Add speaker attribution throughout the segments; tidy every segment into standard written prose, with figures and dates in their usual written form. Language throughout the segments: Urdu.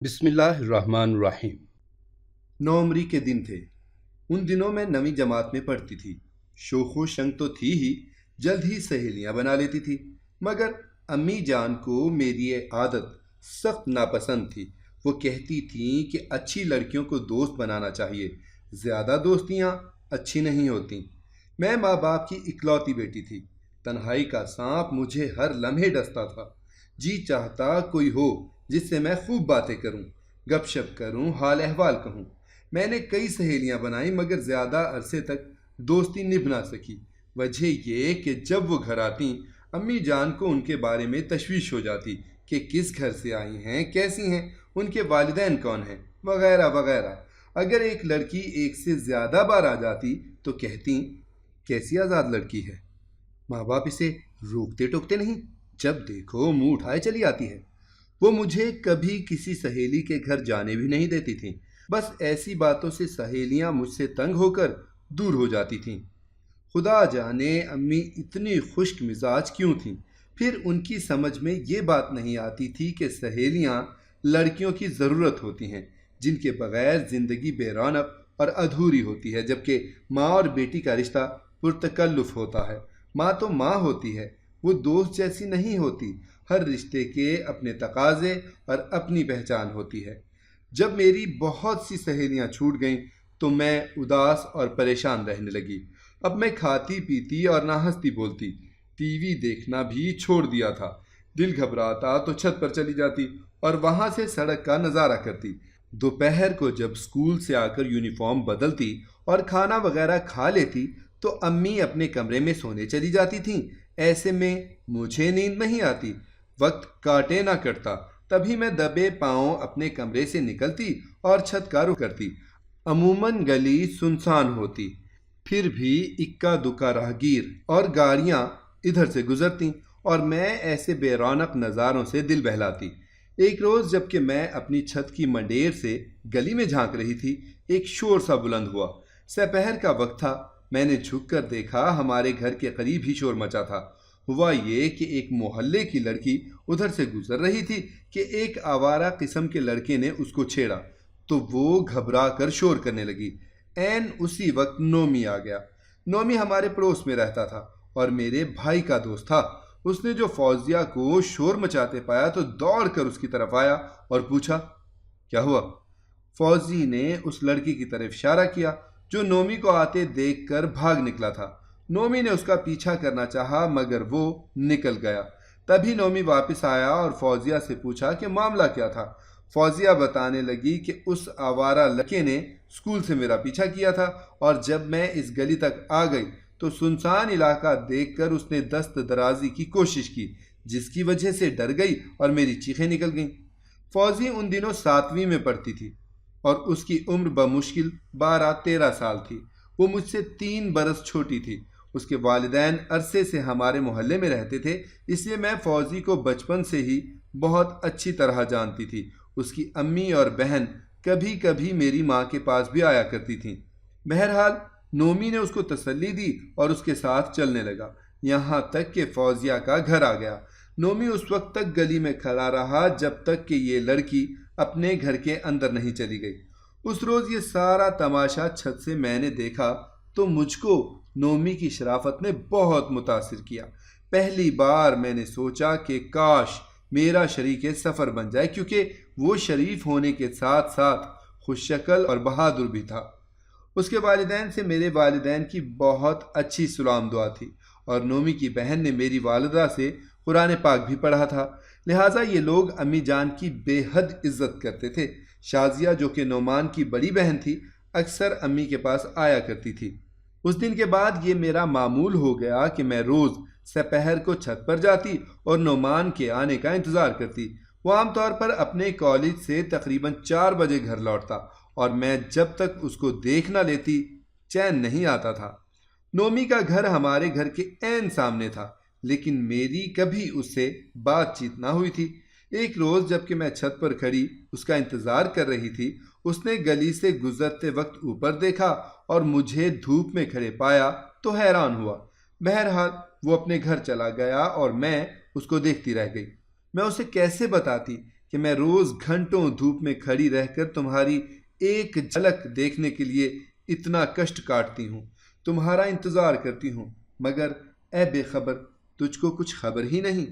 Speaker 1: بسم اللہ الرحمن الرحیم۔
Speaker 2: نومری کے دن تھے۔ ان دنوں میں نویں جماعت میں پڑھتی تھی۔ شوخ و شنگ تو تھی ہی، جلد ہی سہیلیاں بنا لیتی تھی، مگر امی جان کو میری یہ عادت سخت ناپسند تھی۔ وہ کہتی تھیں کہ اچھی لڑکیوں کو دوست بنانا چاہیے، زیادہ دوستیاں اچھی نہیں ہوتیں۔ میں ماں باپ کی اکلوتی بیٹی تھی۔ تنہائی کا سانپ مجھے ہر لمحے ڈستا تھا۔ جی چاہتا کوئی ہو جس سے میں خوب باتیں کروں، گپ شپ کروں، حال احوال کہوں۔ میں نے کئی سہیلیاں بنائیں مگر زیادہ عرصے تک دوستی نبھ نہ سکی۔ وجہ یہ کہ جب وہ گھر آتیں امی جان کو ان کے بارے میں تشویش ہو جاتی کہ کس گھر سے آئی ہیں، کیسی ہیں، ان کے والدین کون ہیں، وغیرہ وغیرہ۔ اگر ایک لڑکی ایک سے زیادہ بار آ جاتی تو کہتیں کیسی آزاد لڑکی ہے، ماں باپ اسے روکتے ٹوکتے نہیں، جب دیکھو منہ اٹھائے چلی آتی ہے۔ وہ مجھے کبھی کسی سہیلی کے گھر جانے بھی نہیں دیتی تھیں۔ بس ایسی باتوں سے سہیلیاں مجھ سے تنگ ہو کر دور ہو جاتی تھیں۔ خدا جانے امی اتنی خشک مزاج کیوں تھیں؟ پھر ان کی سمجھ میں یہ بات نہیں آتی تھی کہ سہیلیاں لڑکیوں کی ضرورت ہوتی ہیں جن کے بغیر زندگی بے رونق اور ادھوری ہوتی ہے، جبکہ ماں اور بیٹی کا رشتہ پرتکلف ہوتا ہے۔ ماں تو ماں ہوتی ہے، وہ دوست جیسی نہیں ہوتی۔ ہر رشتے کے اپنے تقاضے اور اپنی پہچان ہوتی ہے۔ جب میری بہت سی سہیلیاں چھوٹ گئیں تو میں اداس اور پریشان رہنے لگی۔ اب میں کھاتی پیتی اور نہ ہنستی بولتی، ٹی وی دیکھنا بھی چھوڑ دیا تھا۔ دل گھبراتا تو چھت پر چلی جاتی اور وہاں سے سڑک کا نظارہ کرتی۔ دوپہر کو جب اسکول سے آ کر یونیفارم بدلتی اور کھانا وغیرہ کھا لیتی تو امی اپنے کمرے میں سونے چلی جاتی تھیں۔ ایسے میں مجھے نیند نہیں آتی، وقت کاٹے نہ کٹتا۔ تبھی میں دبے پاؤں اپنے کمرے سے نکلتی اور چھت کا رخ کرتی۔ عموماً گلی سنسان ہوتی، پھر بھی اکا دکا راہگیر اور گاڑیاں ادھر سے گزرتی اور میں ایسے بے رونق نظاروں سے دل بہلاتی۔ ایک روز جب کہ میں اپنی چھت کی منڈیر سے گلی میں جھانک رہی تھی، ایک شور سا بلند ہوا۔ سپہر کا وقت تھا۔ میں نے جھک کر دیکھا، ہمارے گھر کے قریب ہی شور مچا تھا۔ ہوا یہ کہ ایک محلے کی لڑکی ادھر سے گزر رہی تھی کہ ایک آوارہ قسم کے لڑکے نے اس کو چھیڑا تو وہ گھبرا کر شور کرنے لگی۔ عین اسی وقت نومی آ گیا۔ نومی ہمارے پڑوس میں رہتا تھا اور میرے بھائی کا دوست تھا۔ اس نے جو فوزیہ کو شور مچاتے پایا تو دوڑ کر اس کی طرف آیا اور پوچھا کیا ہوا۔ فوزی نے اس لڑکی کی طرف اشارہ کیا جو نومی کو آتے دیکھ کر بھاگ نکلا تھا۔ نومی نے اس کا پیچھا کرنا چاہا مگر وہ نکل گیا۔ تبھی نومی واپس آیا اور فوزیہ سے پوچھا کہ معاملہ کیا تھا۔ فوزیہ بتانے لگی کہ اس آوارہ لڑکے نے اسکول سے میرا پیچھا کیا تھا اور جب میں اس گلی تک آ گئی تو سنسان علاقہ دیکھ کر اس نے دست درازی کی کوشش کی، جس کی وجہ سے ڈر گئی اور میری چیخیں نکل گئیں۔ فوزی ان دنوں 7ویں میں پڑھتی تھی اور اس کی عمر بمشکل 12-13 سال تھی۔ وہ مجھ سے 3 برس چھوٹی تھی۔ اس کے والدین عرصے سے ہمارے محلے میں رہتے تھے، اس لیے میں فوزی کو بچپن سے ہی بہت اچھی طرح جانتی تھی۔ اس کی امی اور بہن کبھی کبھی میری ماں کے پاس بھی آیا کرتی تھیں۔ بہرحال نومی نے اس کو تسلی دی اور اس کے ساتھ چلنے لگا، یہاں تک کہ فوزیہ کا گھر آ گیا۔ نومی اس وقت تک گلی میں کھڑا رہا جب تک کہ یہ لڑکی اپنے گھر کے اندر نہیں چلی گئی۔ اس روز یہ سارا تماشا چھت سے میں نے دیکھا تو مجھ کو نومی کی شرافت نے بہت متاثر کیا۔ پہلی بار میں نے سوچا کہ کاش میرا شریک سفر بن جائے، کیونکہ وہ شریف ہونے کے ساتھ ساتھ خوش شکل اور بہادر بھی تھا۔ اس کے والدین سے میرے والدین کی بہت اچھی سلام دعا تھی اور نومی کی بہن نے میری والدہ سے قرآن پاک بھی پڑھا تھا، لہٰذا یہ لوگ امی جان کی بے حد عزت کرتے تھے۔ شازیہ جو کہ نعمان کی بڑی بہن تھی، اکثر امی کے پاس آیا کرتی تھی۔ اس دن کے بعد یہ میرا معمول ہو گیا کہ میں روز سپہر کو چھت پر جاتی اور نعمان کے آنے کا انتظار کرتی۔ وہ عام طور پر اپنے کالج سے تقریباً 4 بجے گھر لوٹتا اور میں جب تک اس کو دیکھ نہ لیتی چین نہیں آتا تھا۔ نومی کا گھر ہمارے گھر کے عین سامنے تھا، لیکن میری کبھی اس سے بات چیت نہ ہوئی تھی۔ ایک روز جب کہ میں چھت پر کھڑی اس کا انتظار کر رہی تھی، اس نے گلی سے گزرتے وقت اوپر دیکھا اور مجھے دھوپ میں کھڑے پایا تو حیران ہوا۔ بہرحال وہ اپنے گھر چلا گیا اور میں اس کو دیکھتی رہ گئی۔ میں اسے کیسے بتاتی کہ میں روز گھنٹوں دھوپ میں کھڑی رہ کر تمہاری ایک جھلک دیکھنے کے لیے اتنا کشٹ کاٹتی ہوں، تمہارا انتظار کرتی ہوں، مگر اے بے خبر، تجھ کو کچھ خبر ہی نہیں۔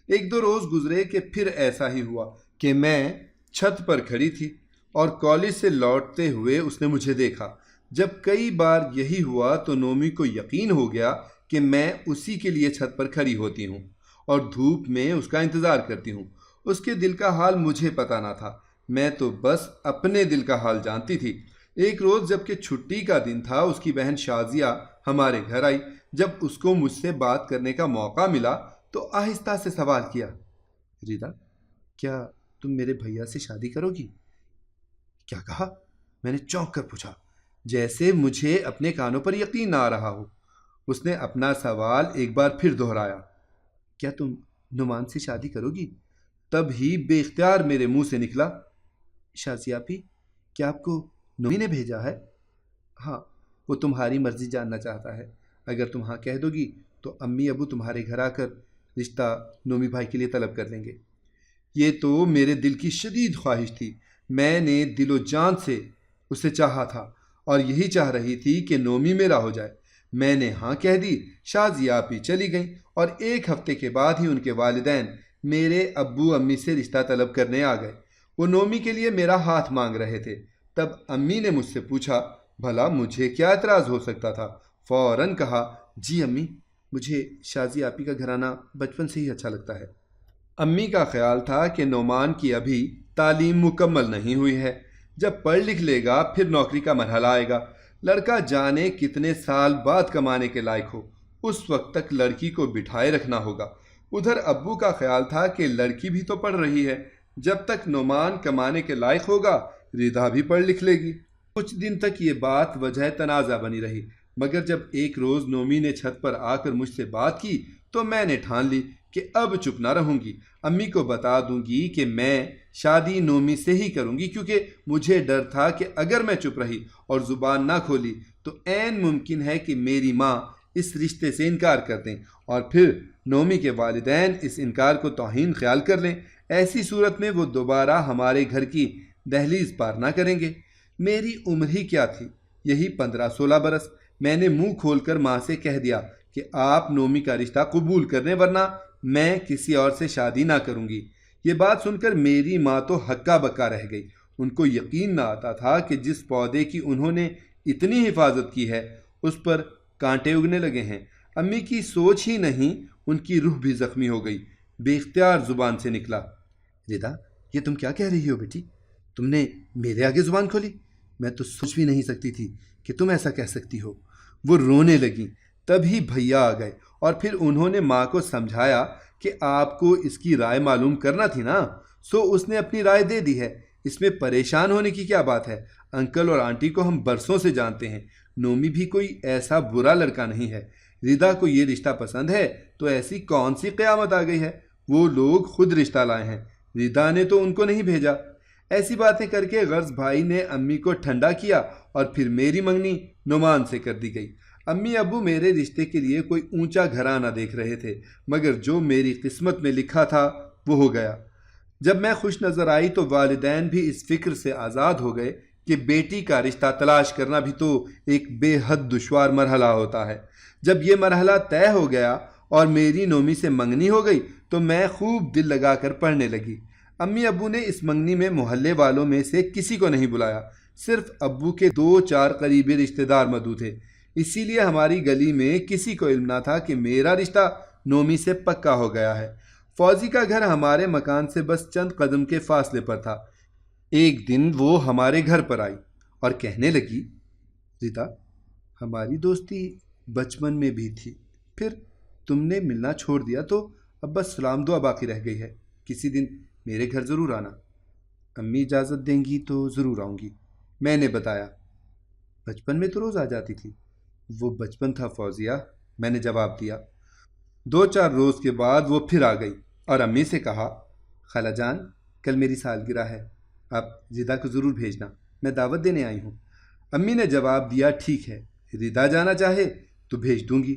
Speaker 2: ایک دو روز گزرے کہ پھر ایسا ہی ہوا کہ میں چھت پر کھڑی تھی اور کالج سے لوٹتے ہوئے اس نے مجھے دیکھا۔ جب کئی بار یہی ہوا تو نومی کو یقین ہو گیا کہ میں اسی کے لیے چھت پر کھڑی ہوتی ہوں اور دھوپ میں اس کا انتظار کرتی ہوں۔ اس کے دل کا حال مجھے پتا نہ تھا، میں تو بس اپنے دل کا حال جانتی تھی۔ ایک روز جب کہ چھٹی کا دن تھا، اس کی بہن شازیہ ہمارے گھر آئی۔ جب اس کو مجھ سے بات کرنے کا موقع ملا تو آہستہ سے سوال کیا، ریدا، کیا تم میرے بھیا سے شادی کرو گی؟ کیا کہا؟ میں نے چونک کر پوچھا، جیسے مجھے اپنے کانوں پر یقین نہ آ رہا ہو۔ اس نے اپنا سوال ایک بار پھر دہرایا، کیا تم نعمان سے شادی کرو گی؟ تب ہی بے اختیار میرے منہ سے نکلا، شازیہ آپی، کیا آپ کو نومی نے بھیجا ہے؟ ہاں، وہ تمہاری مرضی جاننا چاہتا ہے۔ اگر تم ہاں کہہ دو گی تو امی ابو تمہارے گھر آ کر رشتہ نومی بھائی کے لیے طلب کر لیں گے۔ یہ تو میرے دل کی شدید خواہش تھی، میں نے دل و جان سے اسے چاہا تھا اور یہی چاہ رہی تھی کہ نومی میرا ہو جائے۔ میں نے ہاں کہہ دی، شازیہ آپی چلی گئیں اور ایک ہفتے کے بعد ہی ان کے والدین میرے ابو امی سے رشتہ طلب کرنے آ گئے۔ وہ نومی کے لیے میرا ہاتھ مانگ رہے تھے۔ تب امی نے مجھ سے پوچھا بھلا مجھے کیا اعتراض ہو سکتا تھا۔ فوراً کہا، جی امی، مجھے شازیہ آپی کا گھرانہ بچپن سے ہی اچھا لگتا ہے۔ امی کا خیال تھا کہ نعمان کی ابھی تعلیم مکمل نہیں ہوئی ہے، جب پڑھ لکھ لے گا پھر نوکری کا مرحلہ آئے گا، لڑکا جانے کتنے سال بعد کمانے کے لائق ہو، اس وقت تک لڑکی کو بٹھائے رکھنا ہوگا۔ ادھر ابو کا خیال تھا کہ لڑکی بھی تو پڑھ رہی ہے، جب تک نعمان کمانے کے لائق ہوگا ردا بھی پڑھ لکھ لے گی۔ کچھ دن تک یہ بات وجہ تنازع بنی رہی، مگر جب ایک روز نومی نے چھت پر آ کر مجھ سے بات کی تو میں نے ٹھان لی کہ اب چپ نہ رہوں گی، امی کو بتا دوں گی کہ میں شادی نومی سے ہی کروں گی، کیونکہ مجھے ڈر تھا کہ اگر میں چپ رہی اور زبان نہ کھولی تو عین ممکن ہے کہ میری ماں اس رشتے سے انکار کر دیں اور پھر نومی کے والدین اس انکار کو توہین خیال کر لیں۔ ایسی صورت میں وہ دوبارہ ہمارے گھر کی دہلیز پار نہ کریں گے۔ میری عمر ہی کیا تھی، یہی 15-16 برس۔ میں نے منہ کھول کر ماں سے کہہ دیا کہ آپ نومی کا رشتہ قبول کر لیں ورنہ میں کسی اور سے شادی نہ کروں گی۔ یہ بات سن کر میری ماں تو ہکا بکا رہ گئی۔ ان کو یقین نہ آتا تھا کہ جس پودے کی انہوں نے اتنی حفاظت کی ہے اس پر کانٹے اگنے لگے ہیں۔ امی کی سوچ ہی نہیں، ان کی روح بھی زخمی ہو گئی۔ بے اختیار زبان سے نکلا، ردا، یہ تم کیا کہہ رہی ہو بیٹی؟ تم نے میرے آگے زبان کھولی؟ میں تو سوچ بھی نہیں سکتی تھی کہ تم ایسا کہہ سکتی ہو۔ وہ رونے لگیں۔ تبھی بھیا آ گئے اور پھر انہوں نے ماں کو سمجھایا کہ آپ کو اس کی رائے معلوم کرنا تھی نا، سو اس نے اپنی رائے دے دی ہے، اس میں پریشان ہونے کی کیا بات ہے؟ انکل اور آنٹی کو ہم برسوں سے جانتے ہیں، نومی بھی کوئی ایسا برا لڑکا نہیں ہے۔ ردا کو یہ رشتہ پسند ہے تو ایسی کون سی قیامت آ گئی ہے؟ وہ لوگ خود رشتہ لائے ہیں، ردا نے تو ان کو نہیں بھیجا۔ ایسی باتیں کر کے غرض بھائی نے امی کو ٹھنڈا کیا اور پھر میری منگنی نعمان سے کر دی گئی۔ امی ابو میرے رشتے کے لیے کوئی اونچا گھرانہ دیکھ رہے تھے، مگر جو میری قسمت میں لکھا تھا وہ ہو گیا۔ جب میں خوش نظر آئی تو والدین بھی اس فکر سے آزاد ہو گئے کہ بیٹی کا رشتہ تلاش کرنا بھی تو ایک بے حد دشوار مرحلہ ہوتا ہے۔ جب یہ مرحلہ طے ہو گیا اور میری نومی سے منگنی ہو گئی تو میں خوب دل لگا کر پڑھنے لگی۔ امی ابو نے اس منگنی میں محلے والوں میں سے کسی کو نہیں بلایا، صرف ابو کے 2-4 قریبی رشتہ دار مدعو تھے، اسی لیے ہماری گلی میں کسی کو علم نہ تھا کہ میرا رشتہ نومی سے پکا ہو گیا ہے۔ فوزی کا گھر ہمارے مکان سے بس چند قدم کے فاصلے پر تھا۔ ایک دن وہ ہمارے گھر پر آئی اور کہنے لگی، ردا، ہماری دوستی بچپن میں بھی تھی، پھر تم نے ملنا چھوڑ دیا تو اب بس سلام دعا باقی رہ گئی ہے، کسی دن میرے گھر ضرور آنا۔ امی اجازت دیں گی تو ضرور آؤں گی، میں نے بتایا۔ بچپن میں تو روز آ جاتی تھی۔ وہ بچپن تھا فوزیہ، میں نے جواب دیا۔ 2-4 روز کے بعد وہ پھر آ گئی اور امی سے کہا، خالہ جان، کل میری سالگرہ ہے، آپ ردا کو ضرور بھیجنا، میں دعوت دینے آئی ہوں۔ امی نے جواب دیا، ٹھیک ہے، ردا جانا چاہے تو بھیج دوں گی۔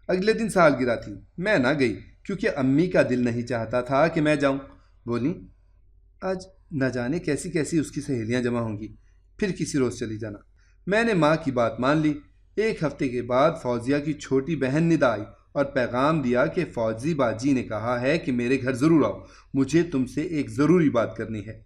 Speaker 2: اگلے دن سالگرہ تھی، میں نہ گئی کیونکہ امی کا دل نہیں چاہتا تھا کہ میں جاؤں۔ بولی، آج نہ جانے کیسی کیسی اس کی سہیلیاں جمع ہوں گی، پھر کسی روز چلی جانا۔ میں نے ماں کی بات مان لی۔ ایک ہفتے کے بعد فوزیہ کی چھوٹی بہن ندا آئی اور پیغام دیا کہ فوزی باجی نے کہا ہے کہ میرے گھر ضرور آؤ، مجھے تم سے ایک ضروری بات کرنی ہے۔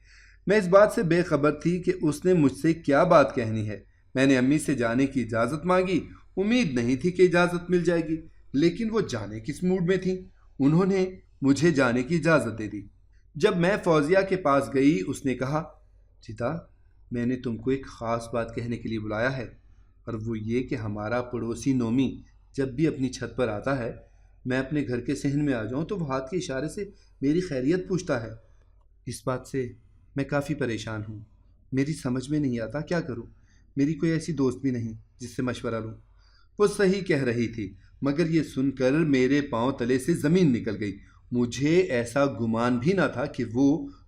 Speaker 2: میں اس بات سے بے خبر تھی کہ اس نے مجھ سے کیا بات کہنی ہے۔ میں نے امی سے جانے کی اجازت مانگی۔ امید نہیں تھی کہ اجازت مل جائے گی، لیکن وہ جانے کس موڈ میں تھیں۔ انہوں نے مجھے جانے کی اجازت دے دی۔ جب میں فوزیہ کے پاس گئی، اس نے کہا، چتا، میں نے تم کو ایک خاص بات کہنے کے لیے بلایا ہے، اور وہ یہ کہ ہمارا پڑوسی نومی جب بھی اپنی چھت پر آتا ہے، میں اپنے گھر کے صحن میں آ جاؤں تو وہ ہاتھ کے اشارے سے میری خیریت پوچھتا ہے۔ اس بات سے میں کافی پریشان ہوں، میری سمجھ میں نہیں آتا کیا کروں۔ میری کوئی ایسی دوست بھی نہیں جس سے مشورہ لوں۔ وہ صحیح کہہ رہی تھی، مگر یہ سن کر میرے پاؤں تلے سے زمین نکل گئی۔ مجھے ایسا گمان بھی نہ تھا کہ وہ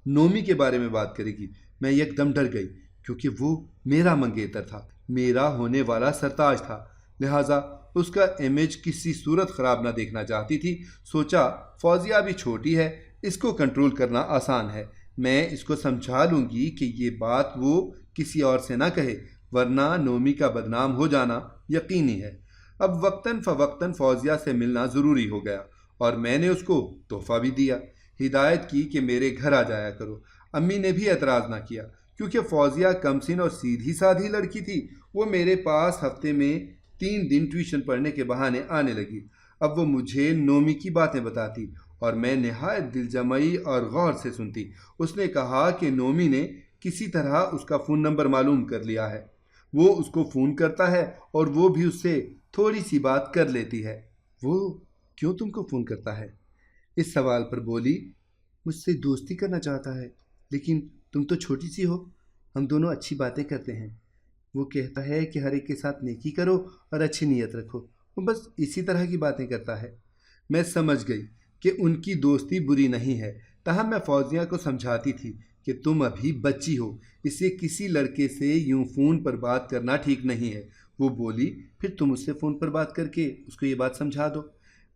Speaker 2: نومی کے بارے میں بات کرے گی۔ میں یک دم ڈر گئی، کیونکہ وہ میرا منگیتر تھا، میرا ہونے والا سرتاج تھا، لہٰذا اس کا امیج کسی صورت خراب نہ دیکھنا چاہتی تھی۔ سوچا فوزیہ بھی چھوٹی ہے، اس کو کنٹرول کرنا آسان ہے، میں اس کو سمجھا لوں گی کہ یہ بات وہ کسی اور سے نہ کہے، ورنہ نومی کا بدنام ہو جانا یقینی ہے۔ اب وقتاً فوقتاً فوزیہ سے ملنا ضروری ہو گیا، اور میں نے اس کو تحفہ بھی دیا، ہدایت کی کہ میرے گھر آ جایا کرو۔ امی نے بھی اعتراض نہ کیا، کیونکہ فوزیہ کمسن اور سیدھی سادھی لڑکی تھی۔ وہ میرے پاس ہفتے میں 3 دن ٹیوشن پڑھنے کے بہانے آنے لگی۔ اب وہ مجھے نومی کی باتیں بتاتی اور میں نہایت دل جمعی اور غور سے سنتی۔ اس نے کہا کہ نومی نے کسی طرح اس کا فون نمبر معلوم کر لیا ہے، وہ اس کو فون کرتا ہے اور وہ بھی اس سے تھوڑی سی بات کر لیتی ہے۔ وہ کیوں تم کو فون کرتا ہے؟ اس سوال پر بولی، مجھ سے دوستی کرنا چاہتا ہے، لیکن تم تو چھوٹی سی ہو، ہم دونوں اچھی باتیں کرتے ہیں۔ وہ کہتا ہے کہ ہر ایک کے ساتھ نیکی کرو اور اچھی نیت رکھو، وہ بس اسی طرح کی باتیں کرتا ہے۔ میں سمجھ گئی کہ ان کی دوستی بری نہیں ہے، تاہم میں فوزیہ کو سمجھاتی تھی کہ تم ابھی بچی ہو، اس لیے کسی لڑکے سے یوں فون پر بات کرنا ٹھیک نہیں ہے۔ وہ بولی، پھر تم اس سے فون پر بات کر کے اس کو یہ بات سمجھا دو۔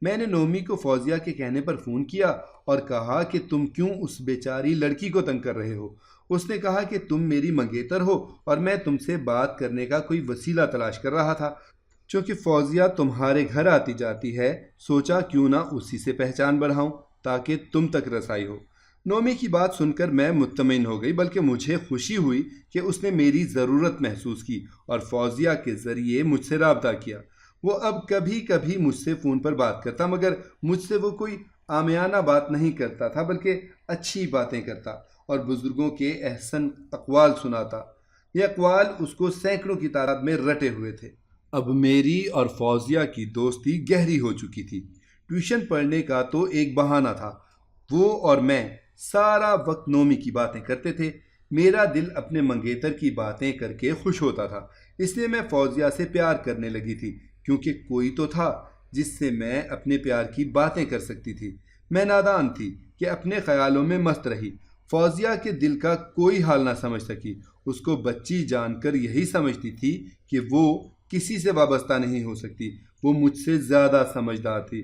Speaker 2: میں نے نومی کو فوزیہ کے کہنے پر فون کیا اور کہا کہ تم کیوں اس بیچاری لڑکی کو تنگ کر رہے ہو۔ اس نے کہا کہ تم میری منگیتر ہو اور میں تم سے بات کرنے کا کوئی وسیلہ تلاش کر رہا تھا۔ چونکہ فوزیہ تمہارے گھر آتی جاتی ہے، سوچا کیوں نہ اسی سے پہچان بڑھاؤں تاکہ تم تک رسائی ہو۔ نومی کی بات سن کر میں مطمئن ہو گئی، بلکہ مجھے خوشی ہوئی کہ اس نے میری ضرورت محسوس کی اور فوزیہ کے ذریعے مجھ سے رابطہ کیا۔ وہ اب کبھی کبھی مجھ سے فون پر بات کرتا، مگر مجھ سے وہ کوئی عامیانہ بات نہیں کرتا تھا، بلکہ اچھی باتیں کرتا اور بزرگوں کے احسن اقوال سناتا۔ یہ اقوال اس کو سینکڑوں کی تعداد میں رٹے ہوئے تھے۔ اب میری اور فوزیہ کی دوستی گہری ہو چکی تھی۔ ٹیوشن پڑھنے کا تو ایک بہانہ تھا، وہ اور میں سارا وقت نومی کی باتیں کرتے تھے۔ میرا دل اپنے منگیتر کی باتیں کر کے خوش ہوتا تھا، اس لیے میں فوزیہ سے پیار کرنے لگی تھی، کیونکہ کوئی تو تھا جس سے میں اپنے پیار کی باتیں کر سکتی تھی۔ میں نادان تھی کہ اپنے خیالوں میں مست رہی، فوزیہ کے دل کا کوئی حال نہ سمجھ سکی۔ اس کو بچی جان کر یہی سمجھتی تھی کہ وہ کسی سے وابستہ نہیں ہو سکتی۔ وہ مجھ سے زیادہ سمجھدار تھی،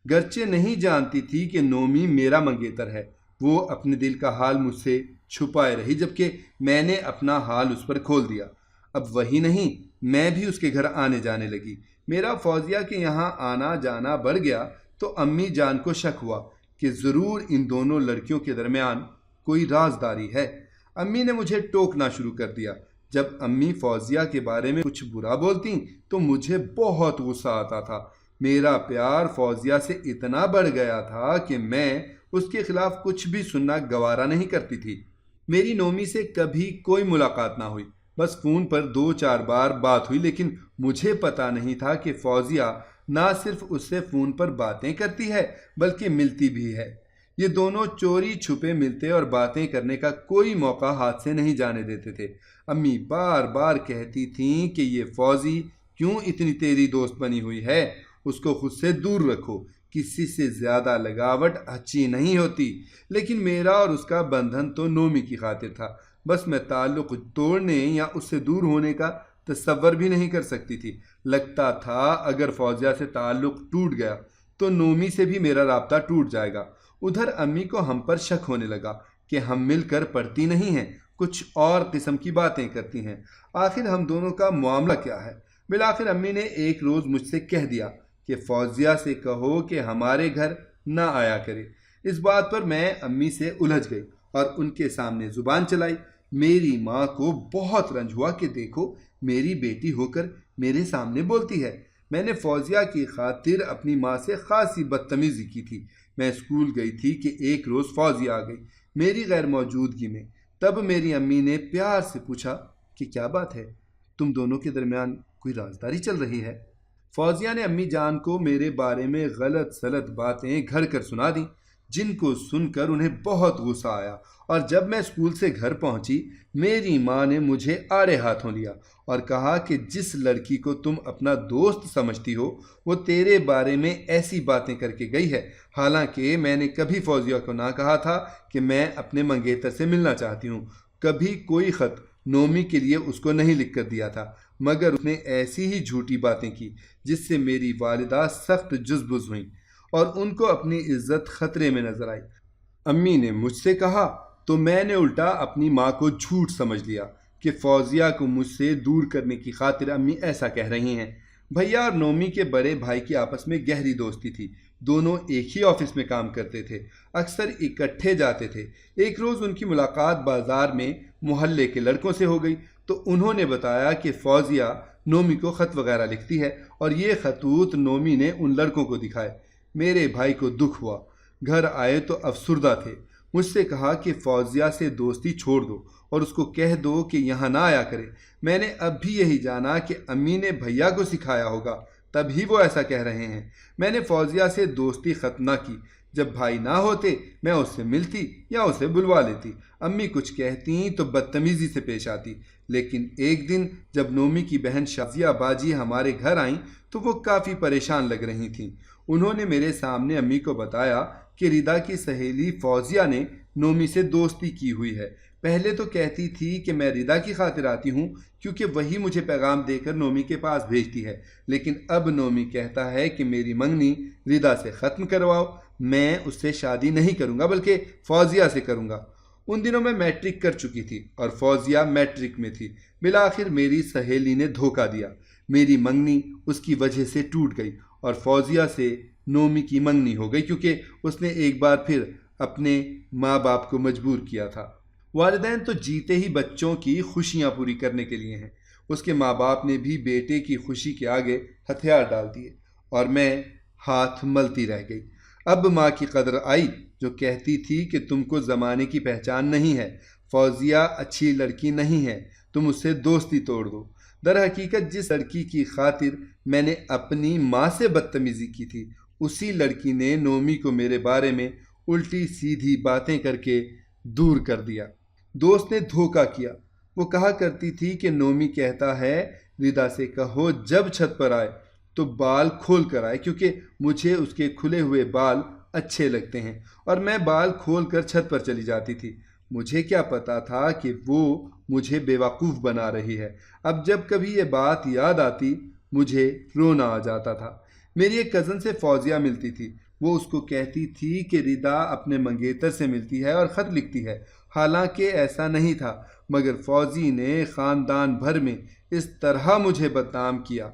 Speaker 2: گرچہ نہیں جانتی تھی کہ نومی میرا منگیتر ہے۔ وہ اپنے دل کا حال مجھ سے چھپائے رہی، جبکہ میں نے اپنا حال اس پر کھول دیا۔ اب وہی نہیں، میں بھی اس کے گھر آنے جانے لگی۔ میرا فوزیہ کے یہاں آنا جانا بڑھ گیا تو امی جان کو شک ہوا کہ ضرور ان دونوں لڑکیوں کے درمیان کوئی رازداری ہے۔ امی نے مجھے ٹوکنا شروع کر دیا۔ جب امی فوزیہ کے بارے میں کچھ برا بولتیں تو مجھے بہت غصہ آتا تھا۔ میرا پیار فوزیہ سے اتنا بڑھ گیا تھا کہ میں اس کے خلاف کچھ بھی سننا گوارا نہیں کرتی تھی۔ میری نومی سے کبھی کوئی ملاقات نہ ہوئی، بس فون پر 2-4 بار بات ہوئی، لیکن مجھے پتا نہیں تھا کہ فوزیہ نہ صرف اس سے فون پر باتیں کرتی ہے بلکہ ملتی بھی ہے۔ یہ دونوں چوری چھپے ملتے اور باتیں کرنے کا کوئی موقع ہاتھ سے نہیں جانے دیتے تھے۔ امی بار بار کہتی تھیں کہ یہ فوزی کیوں اتنی تیری دوست بنی ہوئی ہے، اس کو خود سے دور رکھو، کسی سے زیادہ لگاوٹ اچھی نہیں ہوتی۔ لیکن میرا اور اس کا بندھن تو نومی کی خاطر تھا، بس میں تعلق توڑنے یا اس سے دور ہونے کا تصور بھی نہیں کر سکتی تھی۔ لگتا تھا اگر فوزیہ سے تعلق ٹوٹ گیا تو نومی سے بھی میرا رابطہ ٹوٹ جائے گا۔ ادھر امی کو ہم پر شک ہونے لگا کہ ہم مل کر پڑھتی نہیں ہیں، کچھ اور قسم کی باتیں کرتی ہیں۔ آخر ہم دونوں کا معاملہ کیا ہے؟ بالآخر امی نے ایک روز مجھ سے کہہ دیا کہ فوزیہ سے کہو کہ ہمارے گھر نہ آیا کرے۔ اس بات پر میں امی سے الجھ گئی اور ان کے سامنے زبان چلائی۔ میری ماں کو بہت رنج ہوا کہ دیکھو میری بیٹی ہو کر میرے سامنے بولتی ہے۔ میں نے فوزیہ کی خاطر اپنی ماں سے خاصی بدتمیزی کی تھی۔ میں اسکول گئی تھی کہ ایک روز فوزیہ آ گئی میری غیر موجودگی میں۔ تب میری امی نے پیار سے پوچھا کہ کیا بات ہے، تم دونوں کے درمیان کوئی رازداری چل رہی ہے؟ فوزیہ نے امی جان کو میرے بارے میں غلط سلط باتیں گھڑ کر سنا دیں، جن کو سن کر انہیں بہت غصہ آیا، اور جب میں اسکول سے گھر پہنچی میری ماں نے مجھے آڑے ہاتھوں لیا اور کہا کہ جس لڑکی کو تم اپنا دوست سمجھتی ہو وہ تیرے بارے میں ایسی باتیں کر کے گئی ہے۔ حالانکہ میں نے کبھی فوزیہ کو نہ کہا تھا کہ میں اپنے منگیتر سے ملنا چاہتی ہوں، کبھی کوئی خط نومی کے لیے اس کو نہیں لکھ کر دیا تھا، مگر اس نے ایسی ہی جھوٹی باتیں کی جس سے میری والدہ سخت جزبز ہوئیں اور ان کو اپنی عزت خطرے میں نظر آئی۔ امی نے مجھ سے کہا تو میں نے الٹا اپنی ماں کو جھوٹ سمجھ لیا کہ فوزیہ کو مجھ سے دور کرنے کی خاطر امی ایسا کہہ رہی ہیں۔ بھیا اور نومی کے بڑے بھائی کی آپس میں گہری دوستی تھی، دونوں ایک ہی آفس میں کام کرتے تھے، اکثر اکٹھے جاتے تھے۔ ایک روز ان کی ملاقات بازار میں محلے کے لڑکوں سے ہو گئی تو انہوں نے بتایا کہ فوزیہ نومی کو خط وغیرہ لکھتی ہے اور یہ خطوط نومی نے ان لڑکوں کو دکھائے۔ میرے بھائی کو دکھ ہوا، گھر آئے تو افسردہ تھے۔ مجھ سے کہا کہ فوزیہ سے دوستی چھوڑ دو اور اس کو کہہ دو کہ یہاں نہ آیا کرے۔ میں نے اب بھی یہی جانا کہ امی نے بھیا کو سکھایا ہوگا، تبھی وہ ایسا کہہ رہے ہیں۔ میں نے فوزیہ سے دوستی ختم نہ کی۔ جب بھائی نہ ہوتے میں اس سے ملتی یا اسے بلوا لیتی۔ امی کچھ کہتی تو بدتمیزی سے پیش آتی، لیکن ایک دن جب نومی کی بہن شازیہ باجی ہمارے گھر آئیں تو وہ کافی پریشان لگ رہی تھیں۔ انہوں نے میرے سامنے امی کو بتایا کہ ردا کی سہیلی فوزیہ نے نومی سے دوستی کی ہوئی ہے۔ پہلے تو کہتی تھی کہ میں ردا کی خاطر آتی ہوں کیونکہ وہی مجھے پیغام دے کر نومی کے پاس بھیجتی ہے، لیکن اب نومی کہتا ہے کہ میری منگنی ردا سے ختم کرواؤ، میں اس سے شادی نہیں کروں گا بلکہ فوزیہ سے کروں گا۔ ان دنوں میں میٹرک کر چکی تھی اور فوزیہ میٹرک میں تھی۔ بالآخر میری سہیلی نے دھوکہ دیا، میری منگنی اس کی وجہ سے ٹوٹ گئی اور فوزیہ سے نومی کی منگنی ہو گئی کیونکہ اس نے ایک بار پھر اپنے ماں باپ کو مجبور کیا تھا۔ والدین تو جیتے ہی بچوں کی خوشیاں پوری کرنے کے لیے ہیں، اس کے ماں باپ نے بھی بیٹے کی خوشی کے آگے ہتھیار ڈال دیے اور میں ہاتھ ملتی رہ گئی۔ اب ماں کی قدر آئی جو کہتی تھی کہ تم کو زمانے کی پہچان نہیں ہے، فوزیہ اچھی لڑکی نہیں ہے، تم اس سے دوستی توڑ دو۔ در حقیقت جس لڑکی کی خاطر میں نے اپنی ماں سے بدتمیزی کی تھی اسی لڑکی نے نومی کو میرے بارے میں الٹی سیدھی باتیں کر کے دور کر دیا۔ دوست نے دھوکہ کیا، وہ کہا کرتی تھی کہ نومی کہتا ہے ردا سے کہو جب چھت پر آئے تو بال کھول کر آئے کیونکہ مجھے اس کے کھلے ہوئے بال اچھے لگتے ہیں، اور میں بال کھول کر چھت پر چلی جاتی تھی۔ مجھے کیا پتا تھا کہ وہ مجھے بیوقوف بنا رہی ہے۔ اب جب کبھی یہ بات یاد آتی مجھے رونا آ جاتا تھا۔ میری ایک کزن سے فوزیہ ملتی تھی، وہ اس کو کہتی تھی کہ ردا اپنے منگیتر سے ملتی ہے اور خط لکھتی ہے، حالانکہ ایسا نہیں تھا، مگر فوزی نے خاندان بھر میں اس طرح مجھے بدنام کیا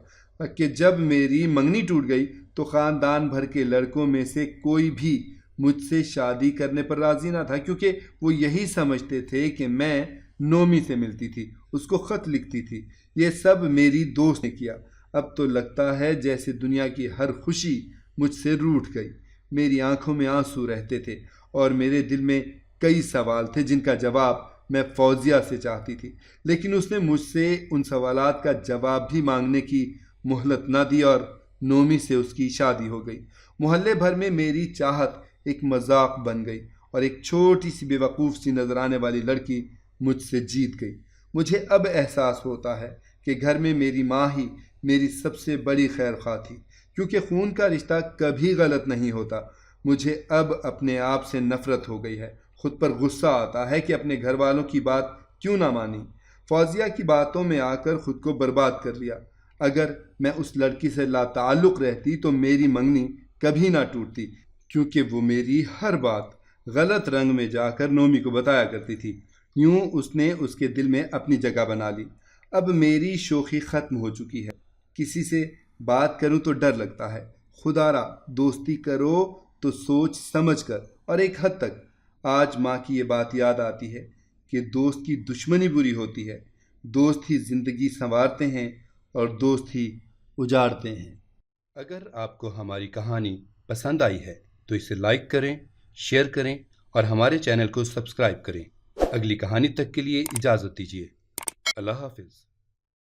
Speaker 2: کہ جب میری منگنی ٹوٹ گئی تو خاندان بھر کے لڑکوں میں سے کوئی بھی مجھ سے شادی کرنے پر راضی نہ تھا، کیونکہ وہ یہی سمجھتے تھے کہ میں نومی سے ملتی تھی، اس کو خط لکھتی تھی۔ یہ سب میری دوست نے کیا۔ اب تو لگتا ہے جیسے دنیا کی ہر خوشی مجھ سے روٹھ گئی۔ میری آنکھوں میں آنسو رہتے تھے اور میرے دل میں کئی سوال تھے جن کا جواب میں فوزیہ سے چاہتی تھی، لیکن اس نے مجھ سے ان سوالات کا جواب بھی مانگنے کی مہلت نہ دی اور نومی سے اس کی شادی ہو گئی۔ محلے بھر میں میری چاہت ایک مذاق بن گئی اور ایک چھوٹی سی بے وقوف سی نظر آنے والی لڑکی مجھ سے جیت گئی۔ مجھے اب احساس ہوتا ہے کہ گھر میں میری ماں ہی میری سب سے بڑی خیر خواہ تھی، کیونکہ خون کا رشتہ کبھی غلط نہیں ہوتا۔ مجھے اب اپنے آپ سے نفرت ہو گئی ہے، خود پر غصہ آتا ہے کہ اپنے گھر والوں کی بات کیوں نہ مانی، فوزیہ کی باتوں میں آ کر خود کو برباد کر لیا۔ اگر میں اس لڑکی سے لا تعلق رہتی تو میری منگنی کبھی نہ ٹوٹتی، کیونکہ وہ میری ہر بات غلط رنگ میں جا کر نومی کو بتایا کرتی تھی۔ یوں اس نے اس کے دل میں اپنی جگہ بنا لی۔ اب میری شوخی ختم ہو چکی ہے، کسی سے بات کروں تو ڈر لگتا ہے۔ خدا را دوستی کرو تو سوچ سمجھ کر اور ایک حد تک۔ آج ماں کی یہ بات یاد آتی ہے کہ دوست کی دشمنی بری ہوتی ہے، دوست ہی زندگی سنوارتے ہیں اور دوست ہی اجاڑتے ہیں۔
Speaker 1: اگر آپ کو ہماری کہانی پسند آئی ہے تو اسے لائک کریں، شیئر کریں اور ہمارے چینل کو سبسکرائب کریں۔ اگلی کہانی تک کے لیے اجازت دیجیے۔ اللہ حافظ۔